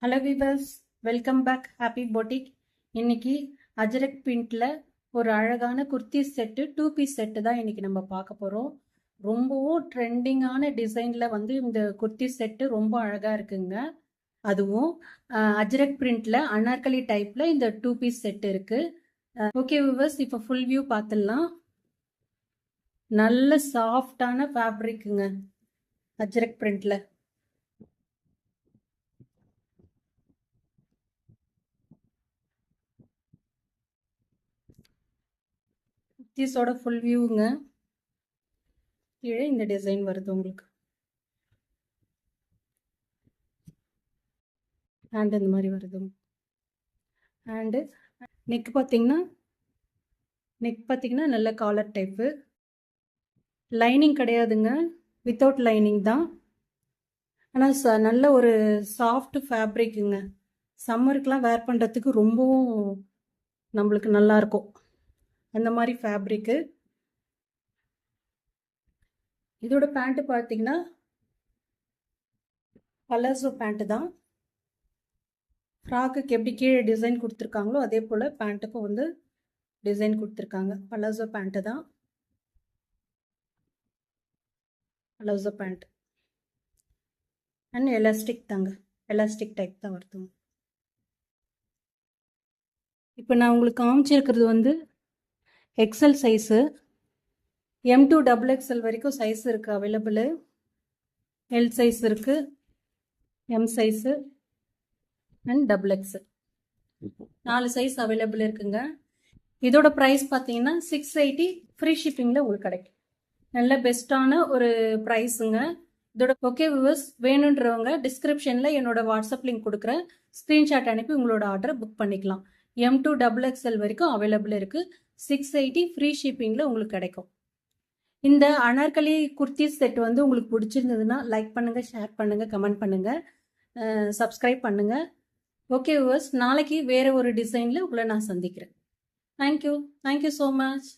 Hello viewers, welcome back happy boutique. இன்னைக்கு அஜரக் பிரிண்ட்ல ஒரு அழகான குர்த்தி செட்டு 2 பீஸ் செட்டு தான் இன்னைக்கு நம்ம பார்க்க போகிறோம். ரொம்பவும் ட்ரெண்டிங்கான டிசைனில் இந்த குர்த்தி செட்டு ரொம்ப அழகாக இருக்குங்க. அதுவும் அஜரக் பிரிண்ட்ல அனார்கலி டைப்பில் இந்த 2 பீஸ் செட்டு இருக்கு. ஓகே வீவர்ஸ், இப்போ ஃபுல் வியூ பார்த்துடலாம். நல்ல சாஃப்டான ஃபேப்ரிக்குங்க அஜரக் பிரிண்ட்ல. குர்த்திஸோட ஃபுல் வியூங்க. கீழே இந்த டிசைன் வருது உங்களுக்கு. ஹேண்ட் இந்த மாதிரி வருது. ஹேண்டு நெக் பார்த்தீங்கன்னா நல்ல காலர் டைப்பு. லைனிங் கிடையாதுங்க, வித்தவுட் லைனிங் தான். ஆனால் நல்ல ஒரு சாஃப்ட் ஃபேப்ரிக்குங்க. சம்மருக்கெலாம் வேர் பண்ணுறதுக்கு ரொம்பவும் நம்மளுக்கு நல்லாயிருக்கும் அந்த மாதிரி ஃபேப்ரிக்கு. இதோட பேண்ட்டு பார்த்தீங்கன்னா பலாசோ பேண்ட்டு தான். ஃப்ராக்குக்கு எப்படி கீழே டிசைன் கொடுத்துருக்காங்களோ அதே போல் பேண்ட்டுக்கும் டிசைன் கொடுத்துருக்காங்க. பலாசோ பேண்ட்டு தான். பலாசோ பேண்ட் அண்ட் எலாஸ்டிக் தாங்க, எலாஸ்டிக் டைப் தான் வருது. இப்போ நான் உங்களுக்கு காமிச்சிருக்கிறது எக்ஸல் சைஸு. M2 XXL வரைக்கும் சைஸ் இருக்குது அவைலபிள். எல் சைஸ் இருக்குது, M size and XXL 4 size available இருக்குங்க. இதோட ப்ரைஸ் பார்த்தீங்கன்னா 680 ஃப்ரீ ஷிப்பிங்கில் உங்களுக்கு கிடைக்கும். நல்ல பெஸ்ட்டான ஒரு ப்ரைஸுங்க இதோட. ஓகே வியூவர்ஸ், வேணுன்றவங்க டிஸ்கிரிப்ஷனில் என்னோட வாட்ஸ்அப் லிங்க் கொடுக்குறேன். ஸ்க்ரீன்ஷாட் அனுப்பி உங்களோட ஆர்டரை புக் பண்ணிக்கலாம். M2 XXL வரைக்கும் அவைலபிள் இருக்குது. 680 ஃப்ரீ ஷிப்பிங்கில் உங்களுக்கு கிடைக்கும். இந்த அனார்கலி குர்த்தி செட் உங்களுக்கு பிடிச்சிருந்ததுன்னா லைக் பண்ணுங்கள், ஷேர் பண்ணுங்கள், கமெண்ட் பண்ணுங்கள், சப்ஸ்கிரைப் பண்ணுங்கள். ஓகே வியூவர்ஸ், நாளைக்கு வேறு ஒரு டிசைனில் உங்களை நான் சந்திக்கிறேன். Thank you so much.